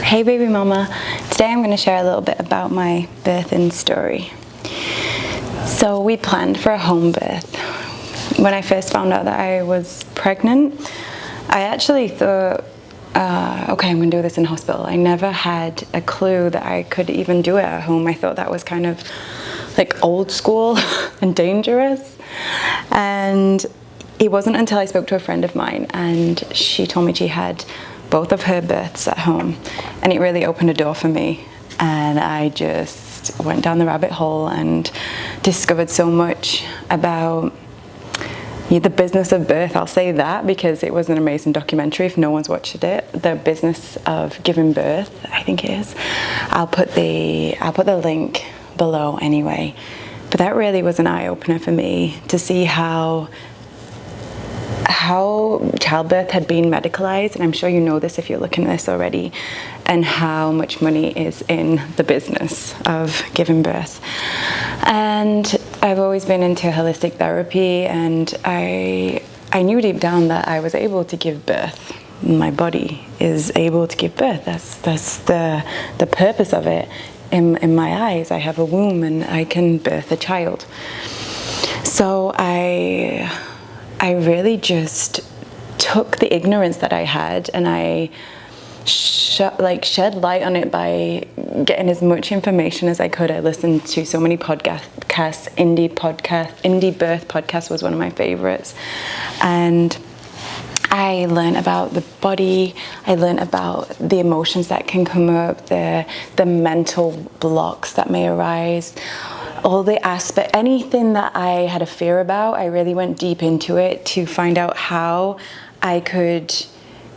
Hey baby mama, today I'm going to share a little bit about my birthing story. So we planned for a home birth. When I first found out that I was pregnant, I actually thought, okay, I'm going to do this in hospital. I never had a clue that I could even do it at home. I thought that was kind of like old school and dangerous. And it wasn't until I spoke to a friend of mine and she told me she had both of her births at home, and it really opened a door for me, and I just went down the rabbit hole and discovered so much about the business of birth. I'll say that because it was an amazing documentary. If no one's watched it, the business of giving birth, I think it is. I'll put the link below anyway. But that really was an eye-opener for me to see how childbirth had been medicalized, and I'm sure you know this if you're looking at this already, and how much money is in the business of giving birth. And I've always been into holistic therapy, and I knew deep down that I was able to give birth. My body is able to give birth. That's the purpose of it. In my eyes, I have a womb and I can birth a child. So I really took the ignorance that I had, and I shed light on it by getting as much information as I could. I listened to so many podcasts. Indie Birth podcast was one of my favorites, and I learned about the body. I learned about the emotions that can come up, the mental blocks that may arise. All the aspect, anything that I had a fear about, I really went deep into it to find out how I could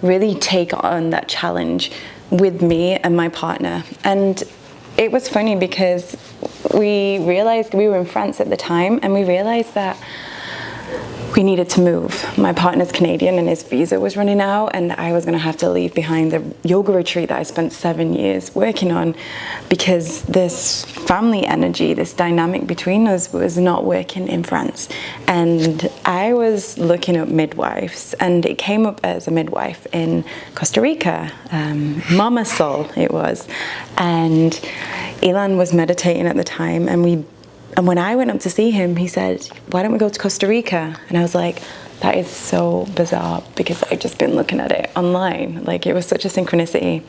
really take on that challenge with me and my partner. And it was funny because we realized, we were in France at the time, and we realized that we needed to move. My partner's Canadian and his visa was running out, and I was going to have to leave behind the yoga retreat that I spent 7 years working on, because this family energy, this dynamic between us was not working in France. And I was looking up midwives, and it came up as a midwife in Costa Rica, Mama Sol it was. And Elon was meditating at the time, and when I went up to see him, he said, why don't we go to Costa Rica? And I was like, that is so bizarre, because I've just been looking at it online. Like, it was such a synchronicity.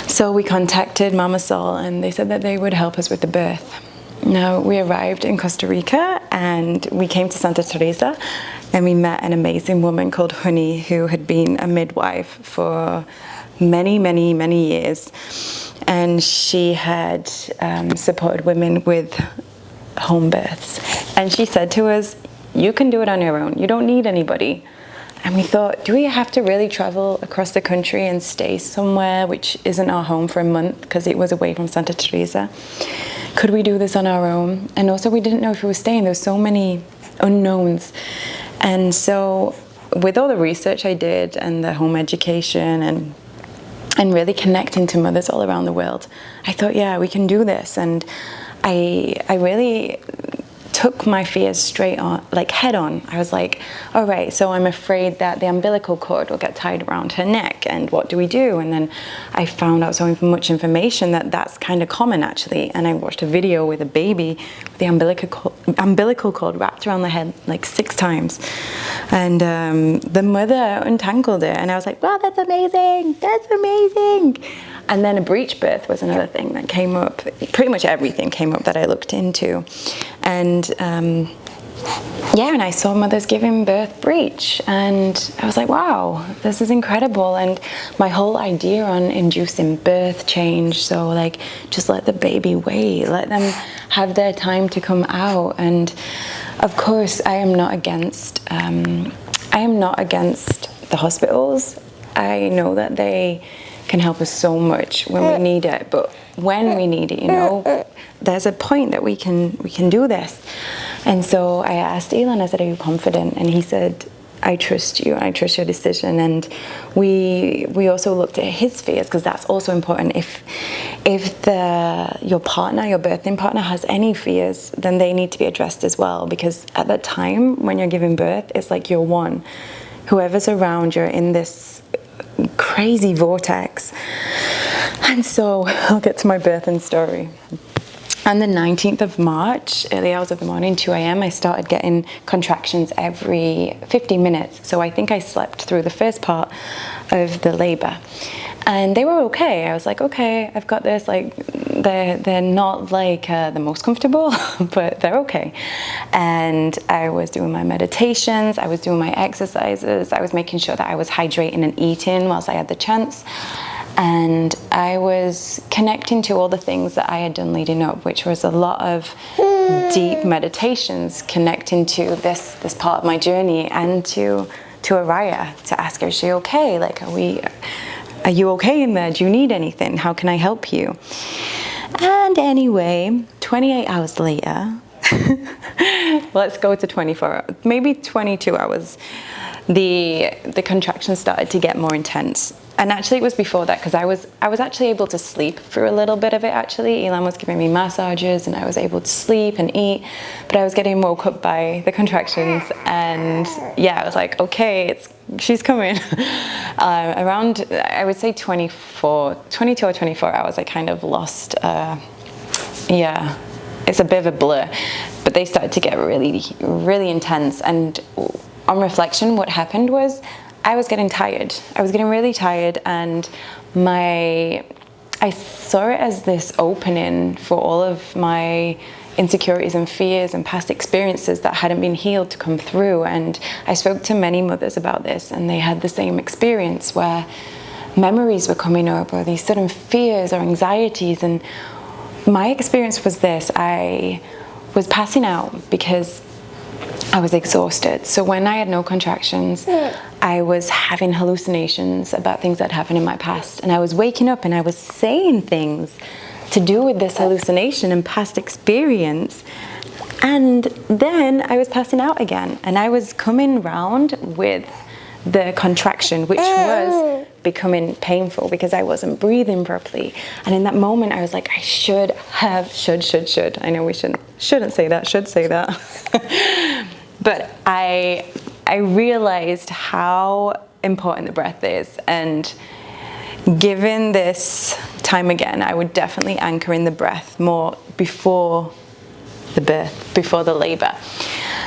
So we contacted Mama Sol, and they said that they would help us with the birth. Now, we arrived in Costa Rica, and we came to Santa Teresa, and we met an amazing woman called Honey, who had been a midwife for many, many, many years. And she had supported women with home births, and she said to us, you can do it on your own, you don't need anybody. And we thought, do we have to really travel across the country and stay somewhere which isn't our home for a month, because it was away from Santa Teresa? Could we do this on our own? And also, we didn't know if we were staying. There were so many unknowns. And so with all the research I did and the home education and really connecting to mothers all around the world, I thought, yeah, we can do this. And I really took my fears straight on, like head on. I was like, all right, so I'm afraid that the umbilical cord will get tied around her neck, and what do we do? And then I found out so much information that that's kind of common, actually. And I watched a video with a baby with the umbilical cord wrapped around the head like 6 times. And the mother untangled it, and I was like, wow, that's amazing, that's amazing. And then a breech birth was another thing that came up. Pretty much everything came up that I looked into. And and I saw mothers giving birth breech, and I was like, wow, this is incredible. And my whole idea on inducing birth changed. So like, just let the baby wait, let them have their time to come out. And of course, I am not against the hospitals. I know that they can help us so much when we need it, but when we need it, there's a point that we can do this. And so I asked Elon, I said, are you confident? And he said, I trust you, and I trust your decision. And we also looked at his fears, because that's also important. If your partner, your birthing partner, has any fears, then they need to be addressed as well, because at that time when you're giving birth, it's like you're one. Whoever's around, you're in this crazy vortex. And so I'll get to my birthing story. On the 19th of March, early hours of the morning, 2 a.m., I started getting contractions every 50 minutes. So I think I slept through the first part of the labor. And they were okay. I was like, okay, I've got this. Like, they're not like the most comfortable, but they're okay. And I was doing my meditations, I was doing my exercises, I was making sure that I was hydrating and eating whilst I had the chance. And I was connecting to all the things that I had done leading up, which was a lot of deep meditations, connecting to this part of my journey, and to Araya, to ask her, is she okay? Like, are you okay in there? Do you need anything? How can I help you? And anyway, 28 hours later, let's go to 24 hours, maybe 22 hours, the contractions started to get more intense. And actually it was before that, because I was actually able to sleep through a little bit of it. Actually, Elan was giving me massages and I was able to sleep and eat, but I was getting woke up by the contractions. And yeah, I was like, okay, she's coming. Around, I would say 22 or 24 hours, I kind of lost, yeah, it's a bit of a blur, but they started to get really, really intense. And on reflection, what happened was I was getting tired. I was getting really tired, and I saw it as this opening for all of my insecurities and fears and past experiences that hadn't been healed to come through. And I spoke to many mothers about this, and they had the same experience where memories were coming up, or these sudden fears or anxieties. And my experience was this: I was passing out because I was exhausted. So when I had no contractions, I was having hallucinations about things that happened in my past. And I was waking up and I was saying things to do with this hallucination and past experience. And then I was passing out again. And I was coming round with the contraction, which was becoming painful because I wasn't breathing properly. And in that moment, I was like, I should. I know we shouldn't say that, should say that. But I realized how important the breath is. And given this time again, I would definitely anchor in the breath more before the birth, before the labor.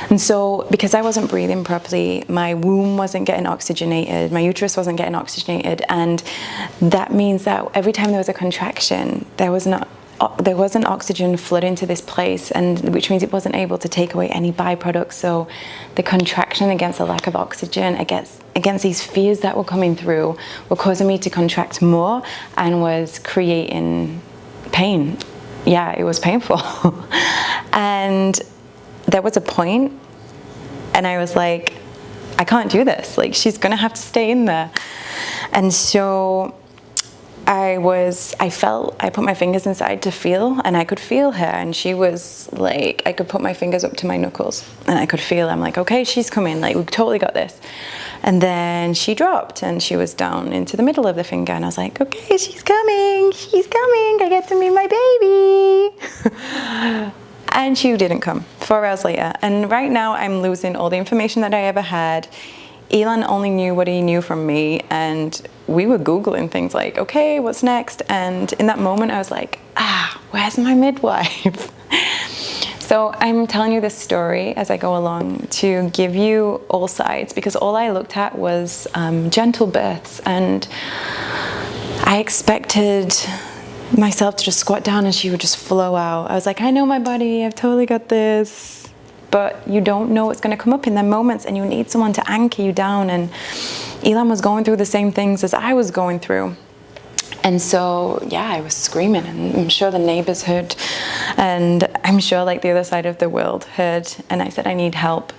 And so, because I wasn't breathing properly, my womb wasn't getting oxygenated, my uterus wasn't getting oxygenated, and that means that every time there was a contraction, there wasn't oxygen flooding to this place, and which means it wasn't able to take away any byproducts. So the contraction against the lack of oxygen, against these fears that were coming through, were causing me to contract more and was creating pain. Yeah, it was painful. And there was a point, and I was like, I can't do this. Like, she's gonna have to stay in there. And so I put my fingers inside to feel, and I could feel her, and she was like, I could put my fingers up to my knuckles and I could feel, I'm like, okay, she's coming, like, we've totally got this. And then she dropped and she was down into the middle of the finger, and I was like, okay, she's coming, I get to meet my baby. And she didn't come. 4 hours later. And right now I'm losing all the information that I ever had. Elan only knew what he knew from me, and we were Googling things like, okay, what's next? And in that moment I was like, where's my midwife? So I'm telling you this story as I go along to give you all sides, because all I looked at was gentle births, and I expected myself to just squat down and she would just flow out. I was like, I know my body, I've totally got this. But you don't know what's going to come up in them moments, and you need someone to anchor you down. And Elan was going through the same things as I was going through. And so, yeah, I was screaming, and I'm sure the neighbors heard, and I'm sure like the other side of the world heard. And I said, I need help.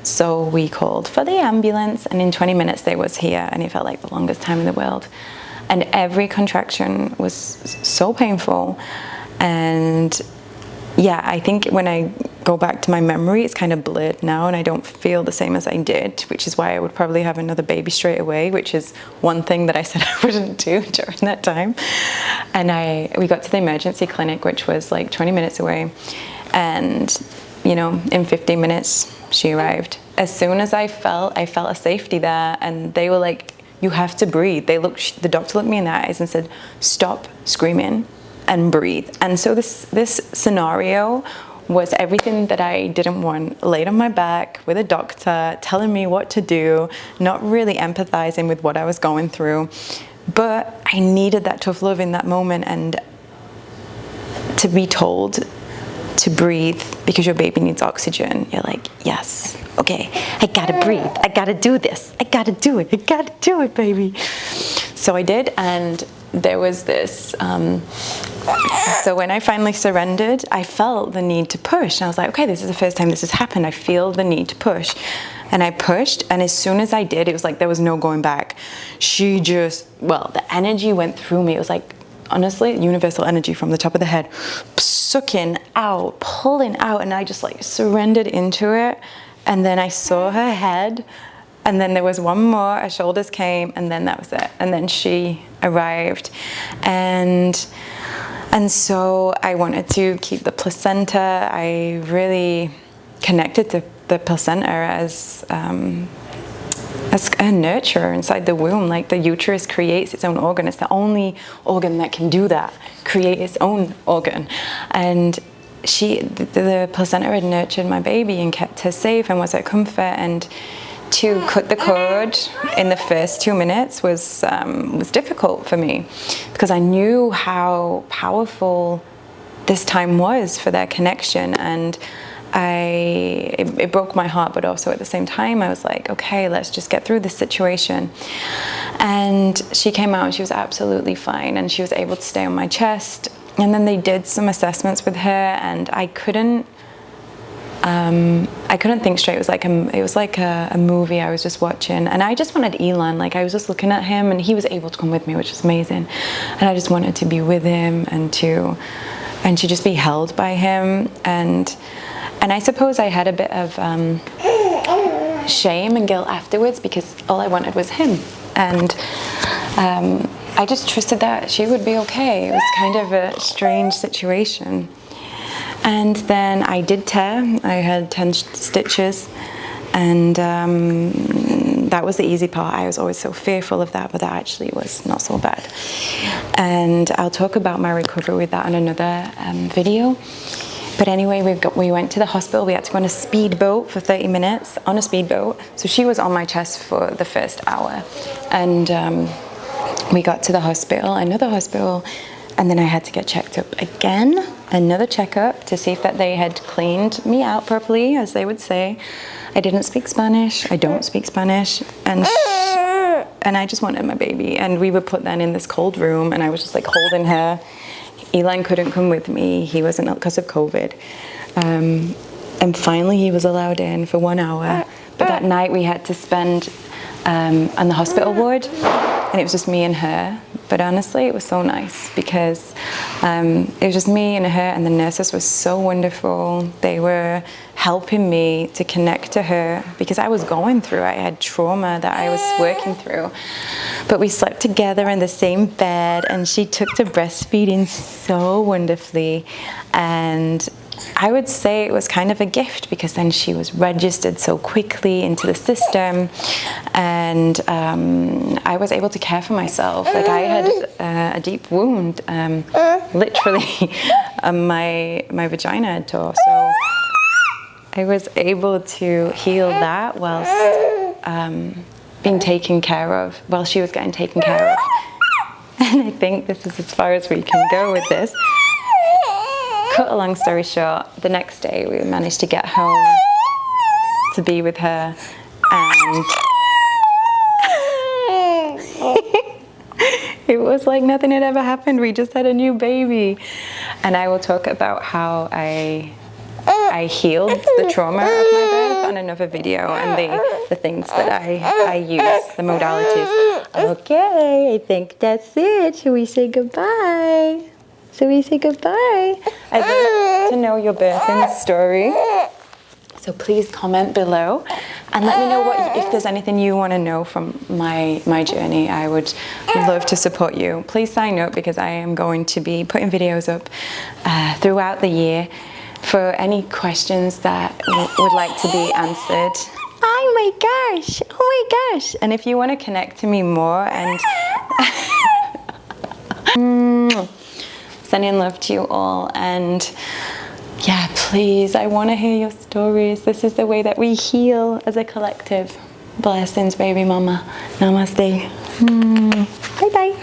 So we called for the ambulance, and in 20 minutes they was here, and it felt like the longest time in the world. And every contraction was so painful. And yeah, I think when I go back to my memory, it's kind of blurred now, and I don't feel the same as I did, which is why I would probably have another baby straight away, which is one thing that I said I wouldn't do during that time. And we got to the emergency clinic, which was like 20 minutes away. And, you know, in 15 minutes, she arrived. As soon as I felt a safety there, and they were like You have to breathe. The doctor looked me in the eyes and said, stop screaming and breathe. And so this scenario was everything that I didn't want, laid on my back with a doctor telling me what to do, not really empathizing with what I was going through. But I needed that tough love in that moment, and to be told to breathe because your baby needs oxygen. You're like, yes, okay, I gotta breathe. I gotta do this. I gotta do it. I gotta do it, baby. So I did, and there was this, so when I finally surrendered, I felt the need to push. And I was like, okay, this is the first time this has happened. I feel the need to push. And I pushed, and as soon as I did, it was like there was no going back. She just, well, the energy went through me. It was like, honestly, universal energy from the top of the head, sucking out, pulling out, and I just like surrendered into it. And then I saw her head, and then there was one more, her shoulders came, and then that was it. And then she arrived. And so I wanted to keep the placenta. I really connected to the placenta as a nurturer inside the womb. Like the uterus creates its own organ. It's the only organ that can do that, create its own organ. And the placenta had nurtured my baby and kept her safe and was her comfort. And to cut the cord in the first 2 minutes was difficult for me, because I knew how powerful this time was for their connection. And it broke my heart, but also at the same time I was like, okay, let's just get through this situation. And she came out and she was absolutely fine, and she was able to stay on my chest. And then they did some assessments with her, and I couldn't think straight. It was like a movie I was just watching, and I just wanted Elon. Like I was just looking at him, and he was able to come with me, which was amazing. And I just wanted to be with him and to just be held by him. And I suppose I had a bit of shame and guilt afterwards, because all I wanted was him. And I just trusted that she would be okay. It was kind of a strange situation. And then I did tear. I had 10 stitches. And that was the easy part. I was always so fearful of that, but that actually was not so bad. And I'll talk about my recovery with that in another video. But anyway, we went to the hospital. We had to go on a speedboat for 30 minutes on a speedboat. So she was on my chest for the first hour. And we got to the hospital, another hospital, and then I had to get checked up again, another checkup to see if that they had cleaned me out properly, as they would say. I didn't speak Spanish. I don't speak Spanish. And I just wanted my baby. And we were put then in this cold room, and I was just like holding her. Elon couldn't come with me. He wasn't, because of COVID. And finally he was allowed in for 1 hour. But that night we had to spend on the hospital ward, and it was just me and her. But honestly, it was so nice, because it was just me and her, and the nurses were so wonderful. They were helping me to connect to her, because I was going through, I had trauma that I was working through. But we slept together in the same bed, and she took to breastfeeding so wonderfully. And I would say it was kind of a gift, because then she was registered so quickly into the system, and I was able to care for myself. Like I had a deep wound, literally, my vagina had tore, so I was able to heal that whilst being taken care of, while she was getting taken care of. And I think this is as far as we can go with this. Cut a long story short, the next day we managed to get home to be with her, and it was like nothing had ever happened. We just had a new baby. And I will talk about how I healed the trauma of my birth on another video, and the things that I use, the modalities. Okay, I think that's it. Should we say goodbye? So we say goodbye. I'd love to know your birthing story. So please comment below and let me know if there's anything you want to know from my journey. I would love to support you. Please sign up, because I am going to be putting videos up throughout the year for any questions that would like to be answered. Hi, my gosh, oh my gosh. And if you want to connect to me more and sending love to you all, and yeah, please, I want to hear your stories. This is the way that we heal as a collective. Blessings, baby mama. Namaste. Bye bye.